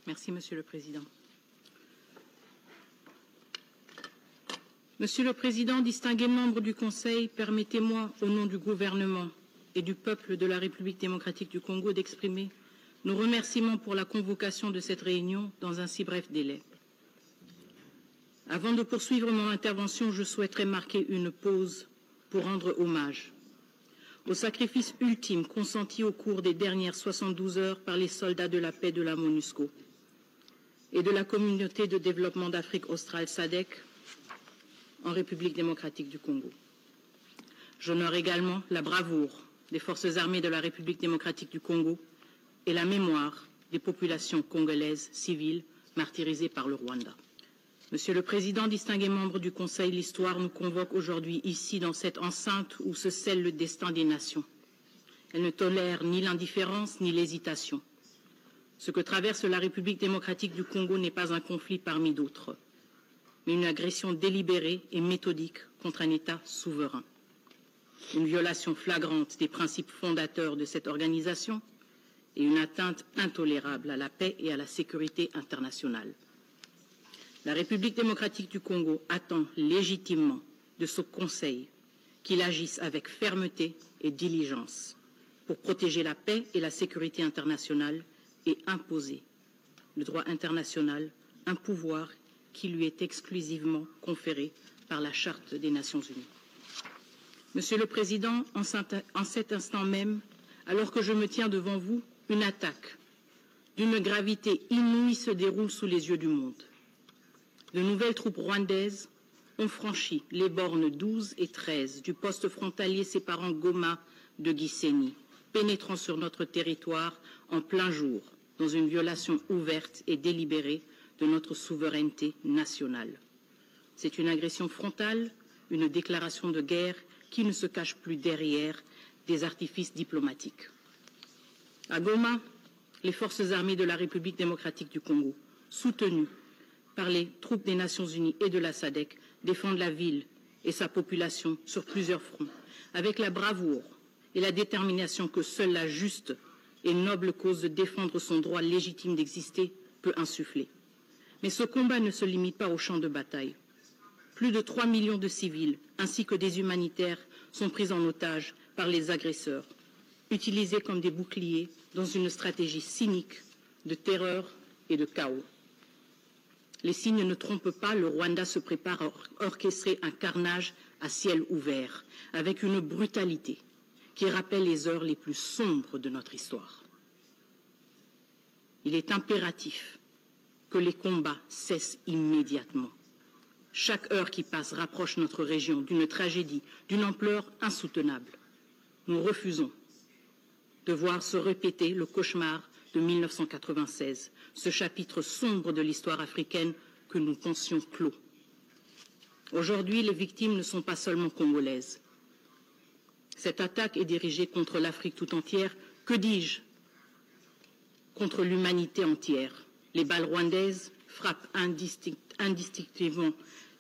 Merci, Monsieur le Président. Monsieur le Président, distingués membres du Conseil, permettez-moi, au nom du gouvernement et du peuple de la République démocratique du Congo, d'exprimer nos remerciements pour la convocation de cette réunion dans un si bref délai. Avant de poursuivre mon intervention, je souhaiterais marquer une pause pour rendre hommage au sacrifice ultime consenti au cours des dernières 72 heures par les soldats de la paix de la MONUSCO et de la communauté de développement d'Afrique australe SADC en République démocratique du Congo. J'honore également la bravoure des forces armées de la République démocratique du Congo et la mémoire des populations congolaises civiles martyrisées par le Rwanda. Monsieur le Président, distingués membres du Conseil, l'histoire nous convoque aujourd'hui ici dans cette enceinte où se scelle le destin des nations. Elle ne tolère ni l'indifférence ni l'hésitation. Ce que traverse la République démocratique du Congo n'est pas un conflit parmi d'autres, mais une agression délibérée et méthodique contre un État souverain. Une violation flagrante des principes fondateurs de cette organisation et une atteinte intolérable à la paix et à la sécurité internationale. La République démocratique du Congo attend légitimement de ce Conseil qu'il agisse avec fermeté et diligence pour protéger la paix et la sécurité internationale et imposer le droit international, un pouvoir qui lui est exclusivement conféré par la Charte des Nations Unies. Monsieur le Président, en cet instant même, alors que je me tiens devant vous, une attaque d'une gravité inouïe se déroule sous les yeux du monde. De nouvelles troupes rwandaises ont franchi les bornes 12 et 13 du poste frontalier séparant Goma de Gisenyi, pénétrant sur notre territoire en plein jour, dans une violation ouverte et délibérée de notre souveraineté nationale. C'est une agression frontale, une déclaration de guerre qui ne se cache plus derrière des artifices diplomatiques. À Goma, les forces armées de la République démocratique du Congo, soutenues par les troupes des Nations Unies et de la SADC, défendent la ville et sa population sur plusieurs fronts, avec la bravoure et la détermination que seule la juste et noble cause de défendre son droit légitime d'exister peut insuffler. Mais ce combat ne se limite pas au champ de bataille. Plus de 3 millions de civils, ainsi que des humanitaires, sont pris en otage par les agresseurs, utilisés comme des boucliers dans une stratégie cynique de terreur et de chaos. Les signes ne trompent pas, le Rwanda se prépare à orchestrer un carnage à ciel ouvert, avec une brutalité qui rappelle les heures les plus sombres de notre histoire. Il est impératif que les combats cessent immédiatement. Chaque heure qui passe rapproche notre région d'une tragédie d'une ampleur insoutenable. Nous refusons de voir se répéter le cauchemar de 1996, ce chapitre sombre de l'histoire africaine que nous pensions clos. Aujourd'hui, les victimes ne sont pas seulement congolaises. Cette attaque est dirigée contre l'Afrique tout entière, que dis-je, contre l'humanité entière. Les balles rwandaises frappent indistinctement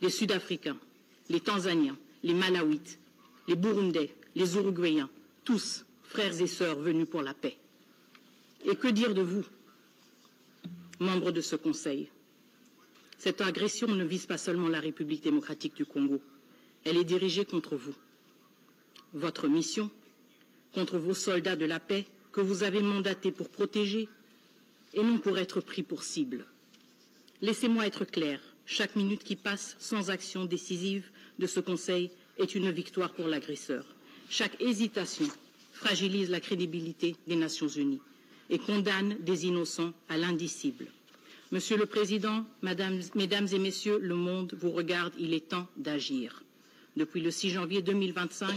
les Sud-Africains, les Tanzaniens, les Malawites, les Burundais, les Uruguayens, tous frères et sœurs venus pour la paix. Et que dire de vous, membres de ce Conseil? Cette agression ne vise pas seulement la République démocratique du Congo, elle est dirigée contre vous. Votre mission, contre vos soldats de la paix que vous avez mandatés pour protéger et non pour être pris pour cible. Laissez-moi être clair, chaque minute qui passe sans action décisive de ce Conseil est une victoire pour l'agresseur. Chaque hésitation fragilise la crédibilité des Nations Unies et condamne des innocents à l'indicible. Monsieur le Président, Mesdames et Messieurs, le monde vous regarde, il est temps d'agir. Depuis le 6 janvier 2025,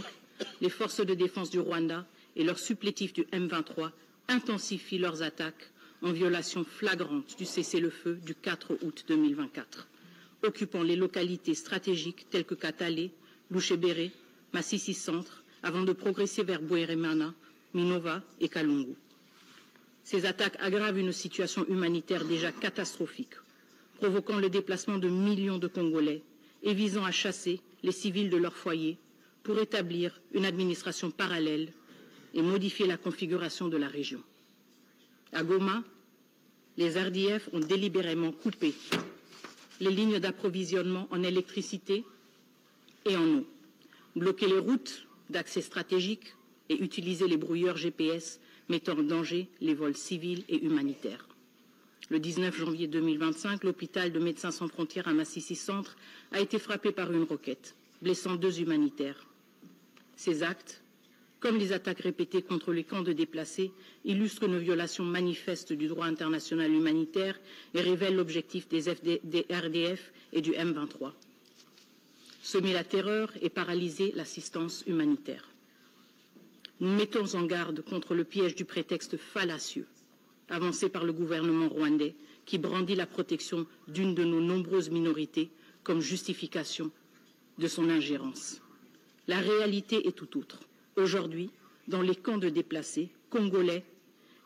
les forces de défense du Rwanda et leurs supplétifs du M23 intensifient leurs attaques en violation flagrante du cessez-le-feu du 4 août 2024, occupant les localités stratégiques telles que Katale, Louchébéré, Massissi Centre, avant de progresser vers Bweremana, Minova et Kalungu. Ces attaques aggravent une situation humanitaire déjà catastrophique, provoquant le déplacement de millions de Congolais et visant à chasser les civils de leurs foyers pour établir une administration parallèle et modifier la configuration de la région. À Goma, les RDF ont délibérément coupé les lignes d'approvisionnement en électricité et en eau, bloqué les routes d'accès stratégiques et utilisé les brouilleurs GPS mettant en danger les vols civils et humanitaires. Le 19 janvier 2025, l'hôpital de Médecins sans frontières à Massissi Centre a été frappé par une roquette, blessant 2 humanitaires. Ces actes, comme les attaques répétées contre les camps de déplacés, illustrent une violation manifeste du droit international humanitaire et révèlent l'objectif des RDF et du M23. Semer la terreur et paralyser l'assistance humanitaire. Nous mettons en garde contre le piège du prétexte fallacieux avancé par le gouvernement rwandais qui brandit la protection d'une de nos nombreuses minorités comme justification de son ingérence. La réalité est tout autre. Aujourd'hui, dans les camps de déplacés congolais,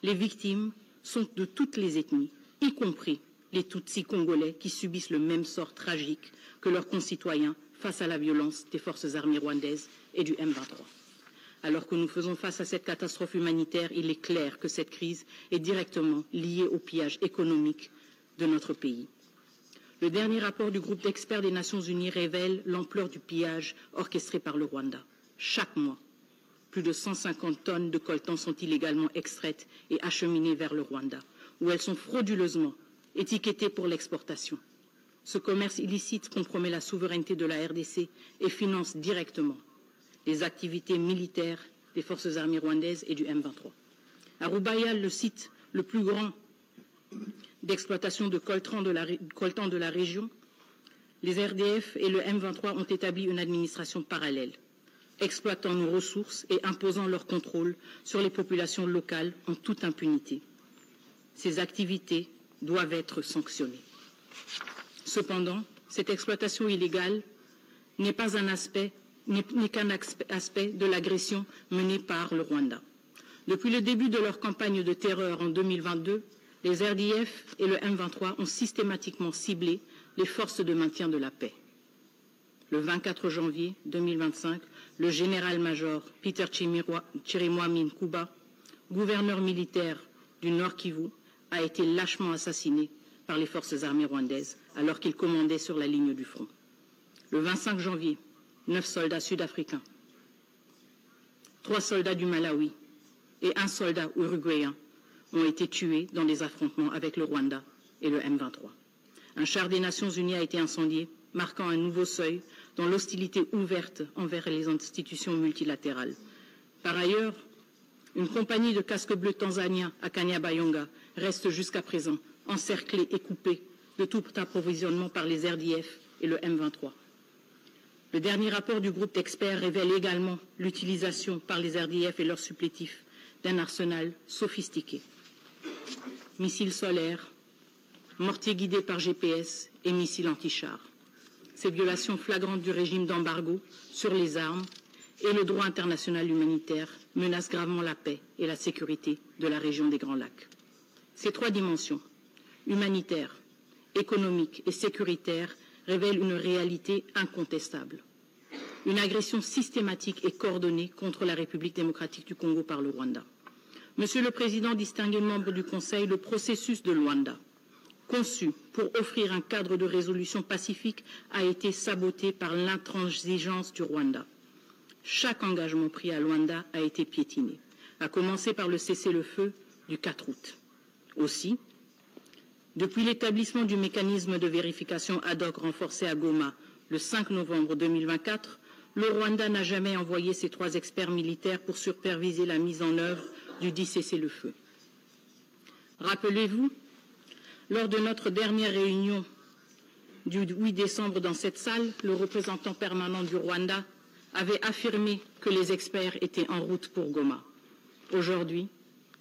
les victimes sont de toutes les ethnies, y compris les Tutsis congolais qui subissent le même sort tragique que leurs concitoyens face à la violence des forces armées rwandaises et du M23. Alors que nous faisons face à cette catastrophe humanitaire, il est clair que cette crise est directement liée au pillage économique de notre pays. Le dernier rapport du groupe d'experts des Nations Unies révèle l'ampleur du pillage orchestré par le Rwanda. Chaque mois, plus de 150 tonnes de coltan sont illégalement extraites et acheminées vers le Rwanda, où elles sont frauduleusement étiquetées pour l'exportation. Ce commerce illicite compromet la souveraineté de la RDC et finance directement les activités militaires des forces armées rwandaises et du M23. À Rubaya, le site le plus grand d'exploitation de coltan de la région, les RDF et le M23 ont établi une administration parallèle, exploitant nos ressources et imposant leur contrôle sur les populations locales en toute impunité. Ces activités doivent être sanctionnées. Cependant, cette exploitation illégale n'est qu'un aspect de l'agression menée par le Rwanda. Depuis le début de leur campagne de terreur en 2022, les RDF et le M23 ont systématiquement ciblé les forces de maintien de la paix. Le 24 janvier 2025, le général-major Peter Chirimwami Nkuba, gouverneur militaire du Nord Kivu, a été lâchement assassiné par les forces armées rwandaises alors qu'il commandait sur la ligne du front. Le 25 janvier, 9 soldats sud-africains, 3 soldats du Malawi et 1 soldat uruguayen ont été tués dans des affrontements avec le Rwanda et le M23. Un char des Nations Unies a été incendié, marquant un nouveau seuil dans l'hostilité ouverte envers les institutions multilatérales. Par ailleurs, une compagnie de casques bleus tanzaniens à Kanyabayonga reste jusqu'à présent encerclée et coupée de tout approvisionnement par les RDF et le M23. Le dernier rapport du groupe d'experts révèle également l'utilisation par les RDF et leurs supplétifs d'un arsenal sophistiqué. Missiles solaires, mortiers guidés par GPS et missiles anti-chars. Ces violations flagrantes du régime d'embargo sur les armes et le droit international humanitaire menacent gravement la paix et la sécurité de la région des Grands Lacs. Ces 3 dimensions, humanitaire, économique et sécuritaire, révèle une réalité incontestable. Une agression systématique et coordonnée contre la République démocratique du Congo par le Rwanda. Monsieur le Président, distingués membres du Conseil, le processus de Luanda, conçu pour offrir un cadre de résolution pacifique, a été saboté par l'intransigeance du Rwanda. Chaque engagement pris à Luanda a été piétiné, à commencer par le cessez-le-feu du 4 août. Aussi, depuis l'établissement du mécanisme de vérification ad hoc renforcé à Goma le 5 novembre 2024, le Rwanda n'a jamais envoyé ses 3 experts militaires pour superviser la mise en œuvre du dit cessez-le-feu. Rappelez-vous, lors de notre dernière réunion du 8 décembre dans cette salle, le représentant permanent du Rwanda avait affirmé que les experts étaient en route pour Goma. Aujourd'hui,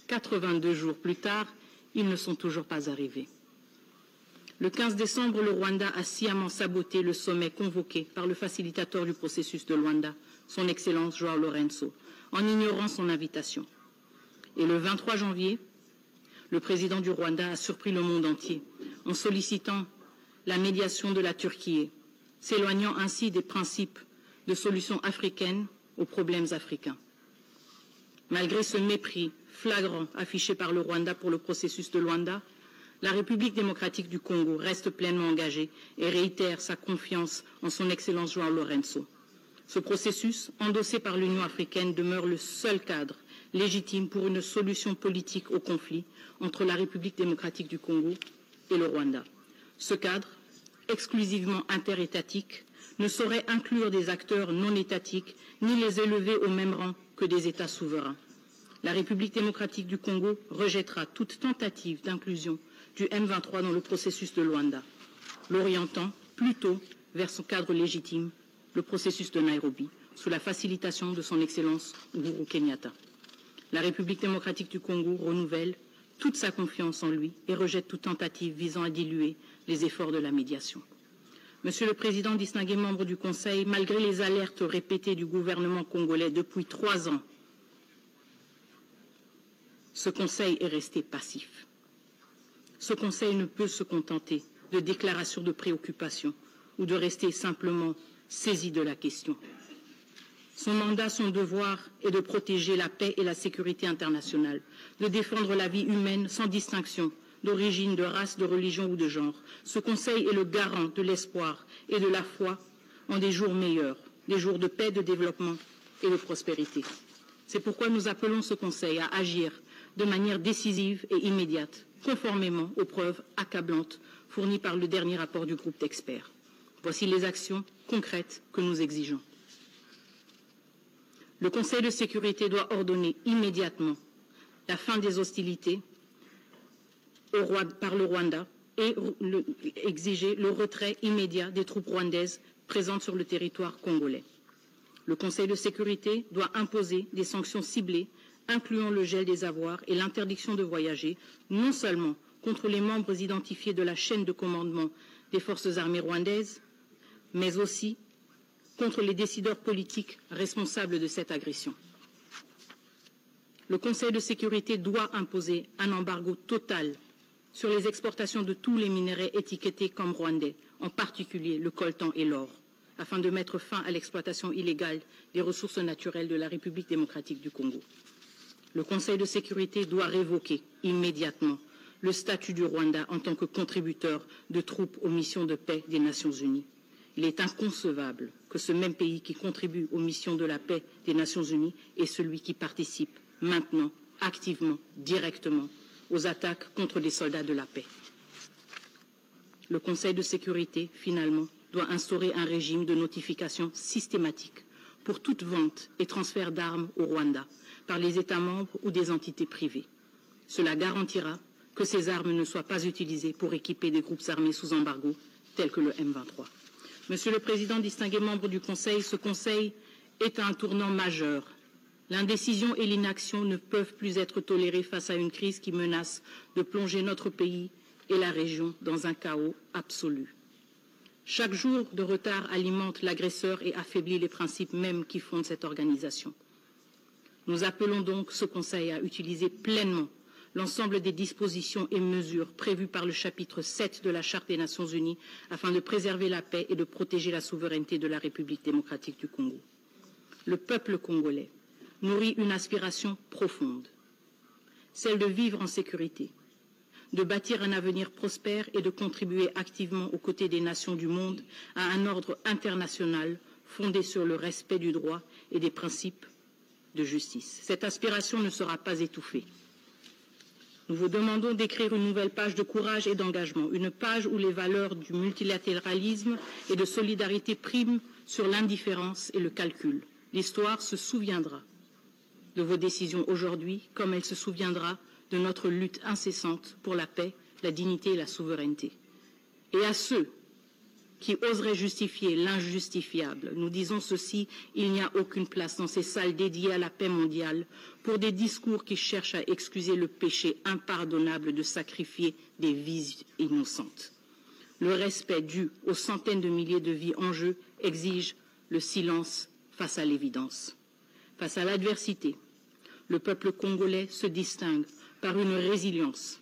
82 jours plus tard, ils ne sont toujours pas arrivés. Le 15 décembre, le Rwanda a sciemment saboté le sommet convoqué par le facilitateur du processus de Luanda, son Excellence João Lourenço, en ignorant son invitation. Et le 23 janvier, le président du Rwanda a surpris le monde entier en sollicitant la médiation de la Turquie, s'éloignant ainsi des principes de solutions africaines aux problèmes africains. Malgré ce mépris flagrant affiché par le Rwanda pour le processus de Luanda, La République démocratique du Congo reste pleinement engagée et réitère sa confiance en son Excellence João Lourenço. Ce processus, endossé par l'Union africaine, demeure le seul cadre légitime pour une solution politique au conflit entre la République démocratique du Congo et le Rwanda. Ce cadre, exclusivement interétatique, ne saurait inclure des acteurs non étatiques ni les élever au même rang que des États souverains. La République démocratique du Congo rejettera toute tentative d'inclusion du M23 dans le processus de Luanda, l'orientant plutôt vers son cadre légitime, le processus de Nairobi, sous la facilitation de son Excellence Uhuru Kenyatta. La République démocratique du Congo renouvelle toute sa confiance en lui et rejette toute tentative visant à diluer les efforts de la médiation. Monsieur le Président, distingués membres du Conseil, malgré les alertes répétées du gouvernement congolais depuis 3 ans, ce Conseil est resté passif. Ce Conseil ne peut se contenter de déclarations de préoccupation ou de rester simplement saisi de la question. Son mandat, son devoir est de protéger la paix et la sécurité internationale, de défendre la vie humaine sans distinction d'origine, de race, de religion ou de genre. Ce Conseil est le garant de l'espoir et de la foi en des jours meilleurs, des jours de paix, de développement et de prospérité. C'est pourquoi nous appelons ce Conseil à agir de manière décisive et immédiate, conformément aux preuves accablantes fournies par le dernier rapport du groupe d'experts. Voici les actions concrètes que nous exigeons. Le Conseil de sécurité doit ordonner immédiatement la fin des hostilités par le Rwanda et exiger le retrait immédiat des troupes rwandaises présentes sur le territoire congolais. Le Conseil de sécurité doit imposer des sanctions ciblées, incluant le gel des avoirs et l'interdiction de voyager, non seulement contre les membres identifiés de la chaîne de commandement des forces armées rwandaises, mais aussi contre les décideurs politiques responsables de cette agression. Le Conseil de sécurité doit imposer un embargo total sur les exportations de tous les minerais étiquetés comme rwandais, en particulier le coltan et l'or, afin de mettre fin à l'exploitation illégale des ressources naturelles de la République démocratique du Congo. Le Conseil de sécurité doit révoquer immédiatement le statut du Rwanda en tant que contributeur de troupes aux missions de paix des Nations unies. Il est inconcevable que ce même pays qui contribue aux missions de la paix des Nations unies est celui qui participe maintenant, activement, directement, aux attaques contre les soldats de la paix. Le Conseil de sécurité, finalement, doit instaurer un régime de notification systématique pour toute vente et transfert d'armes au Rwanda par les États membres ou des entités privées. Cela garantira que ces armes ne soient pas utilisées pour équiper des groupes armés sous embargo, tels que le M23. Monsieur le Président, distingués membres du Conseil, ce Conseil est à un tournant majeur. L'indécision et l'inaction ne peuvent plus être tolérées face à une crise qui menace de plonger notre pays et la région dans un chaos absolu. Chaque jour de retard alimente l'agresseur et affaiblit les principes mêmes qui fondent cette organisation. Nous appelons donc ce Conseil à utiliser pleinement l'ensemble des dispositions et mesures prévues par le chapitre 7 de la Charte des Nations Unies afin de préserver la paix et de protéger la souveraineté de la République démocratique du Congo. Le peuple congolais nourrit une aspiration profonde, celle de vivre en sécurité, de bâtir un avenir prospère et de contribuer activement aux côtés des nations du monde à un ordre international fondé sur le respect du droit et des principes de justice. Cette aspiration ne sera pas étouffée. Nous vous demandons d'écrire une nouvelle page de courage et d'engagement, une page où les valeurs du multilatéralisme et de solidarité priment sur l'indifférence et le calcul. L'histoire se souviendra de vos décisions aujourd'hui, comme elle se souviendra de notre lutte incessante pour la paix, la dignité et la souveraineté. Et à ceux qui oseraient justifier l'injustifiable, nous disons ceci, il n'y a aucune place dans ces salles dédiées à la paix mondiale pour des discours qui cherchent à excuser le péché impardonnable de sacrifier des vies innocentes. Le respect dû aux centaines de milliers de vies en jeu exige le silence face à l'évidence. Face à l'adversité, le peuple congolais se distingue par une résilience,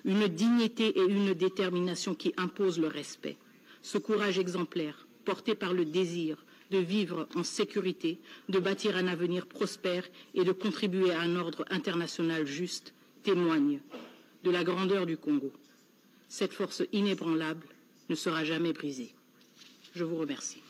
une dignité et une détermination qui imposent le respect. Ce courage exemplaire, porté par le désir de vivre en sécurité, de bâtir un avenir prospère et de contribuer à un ordre international juste, témoigne de la grandeur du Congo, cette force inébranlable ne sera jamais brisée. Je vous remercie.